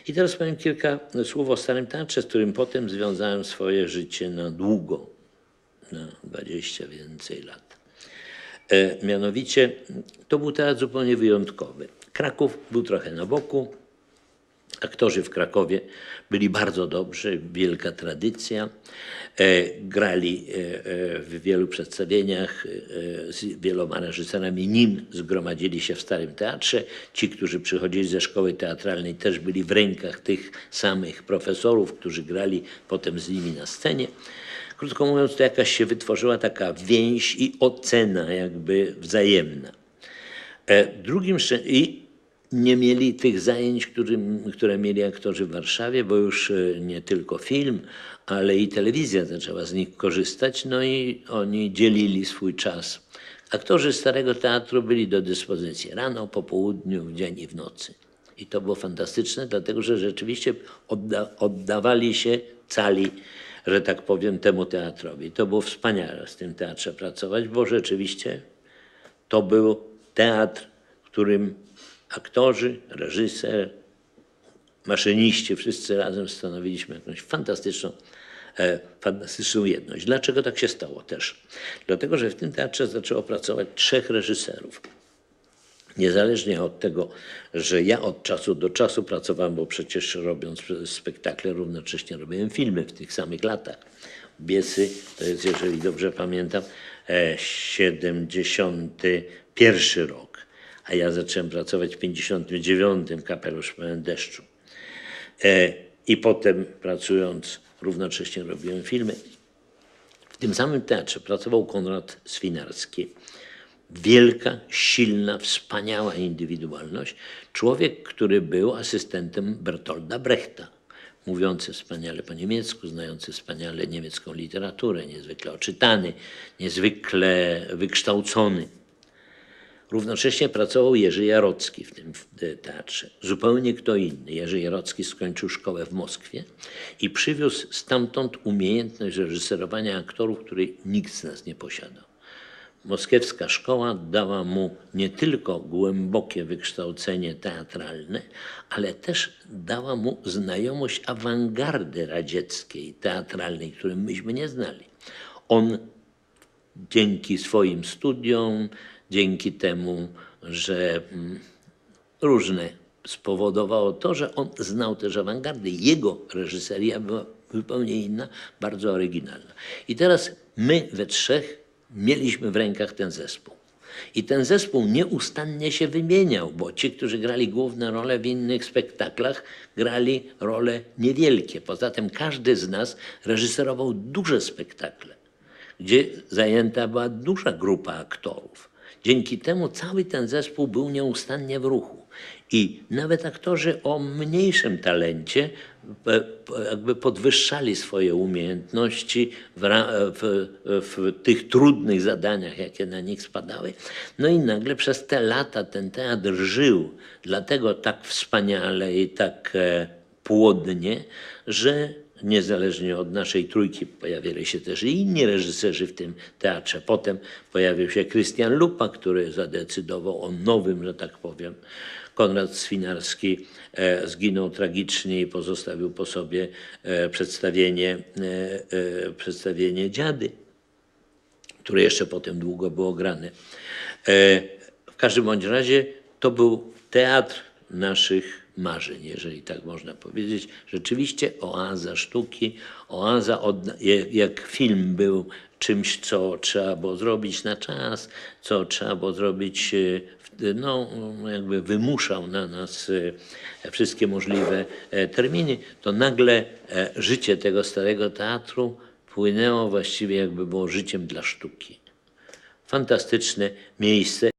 I teraz powiem kilka słów o Starym Teatrze, z którym potem związałem swoje życie na długo, na 20 więcej lat. Mianowicie to był teatr zupełnie wyjątkowy. Kraków był trochę na boku. Aktorzy w Krakowie byli bardzo dobrzy, wielka tradycja. Grali w wielu przedstawieniach z wieloma reżyserami, nim zgromadzili się w Starym Teatrze. Ci, którzy przychodzili ze szkoły teatralnej, też byli w rękach tych samych profesorów, którzy grali potem z nimi na scenie. Krótko mówiąc, to jakaś się wytworzyła taka więź i ocena jakby wzajemna. I nie mieli tych zajęć, które mieli aktorzy w Warszawie, bo już nie tylko film, ale i telewizja zaczęła z nich korzystać, no i oni dzielili swój czas. Aktorzy Starego Teatru byli do dyspozycji rano, po południu, w dzień i w nocy. I to było fantastyczne, dlatego że rzeczywiście oddawali się cali, że tak powiem, temu teatrowi. To było wspaniale z tym teatrze pracować, bo rzeczywiście to był teatr, w którym aktorzy, reżyser, maszyniści, wszyscy razem stanowiliśmy jakąś fantastyczną jedność. Dlaczego tak się stało też? Dlatego, że w tym teatrze zaczęło pracować 3 reżyserów. Niezależnie od tego, że ja od czasu do czasu pracowałem, bo przecież robiąc spektakle równocześnie robiłem filmy w tych samych latach. Biesy, to jest, jeżeli dobrze pamiętam, 71 rok, a ja zacząłem pracować w 59, Kapelusz pełen deszczu. I potem pracując równocześnie robiłem filmy. W tym samym teatrze pracował Konrad Swinarski. Wielka, silna, wspaniała indywidualność. Człowiek, który był asystentem Bertolda Brechta. Mówiący wspaniale po niemiecku, znający wspaniale niemiecką literaturę, niezwykle oczytany, niezwykle wykształcony. Równocześnie pracował Jerzy Jarocki w tym teatrze. Zupełnie kto inny. Jerzy Jarocki skończył szkołę w Moskwie i przywiózł stamtąd umiejętność reżyserowania aktorów, której nikt z nas nie posiadał. Moskiewska szkoła dała mu nie tylko głębokie wykształcenie teatralne, ale też dała mu znajomość awangardy radzieckiej, teatralnej, której myśmy nie znali. On dzięki swoim studiom, dzięki temu, że różne spowodowało to, że on znał też awangardy. Jego reżyseria była zupełnie inna, bardzo oryginalna. I teraz my we 3 mieliśmy w rękach ten zespół. I ten zespół nieustannie się wymieniał, bo ci, którzy grali główne role w innych spektaklach, grali role niewielkie. Poza tym każdy z nas reżyserował duże spektakle, gdzie zajęta była duża grupa aktorów. Dzięki temu cały ten zespół był nieustannie w ruchu. I nawet aktorzy o mniejszym talencie podwyższali swoje umiejętności w tych trudnych zadaniach, jakie na nich spadały. No i nagle przez te lata ten teatr żył, dlatego tak wspaniale i tak płodnie, że niezależnie od naszej trójki pojawili się też i inni reżyserzy w tym teatrze. Potem pojawił się Krystian Lupa, który zadecydował o nowym, że tak powiem. Konrad Swinarski zginął tragicznie i pozostawił po sobie przedstawienie Dziady, które jeszcze potem długo było grane. W każdym bądź razie to był teatr naszych marzeń, jeżeli tak można powiedzieć. Rzeczywiście oaza sztuki, oaza, jak film był czymś, co trzeba było zrobić na czas, co trzeba było zrobić, no jakby wymuszał na nas wszystkie możliwe terminy, to nagle życie tego Starego Teatru płynęło właściwie jakby było życiem dla sztuki. Fantastyczne miejsce.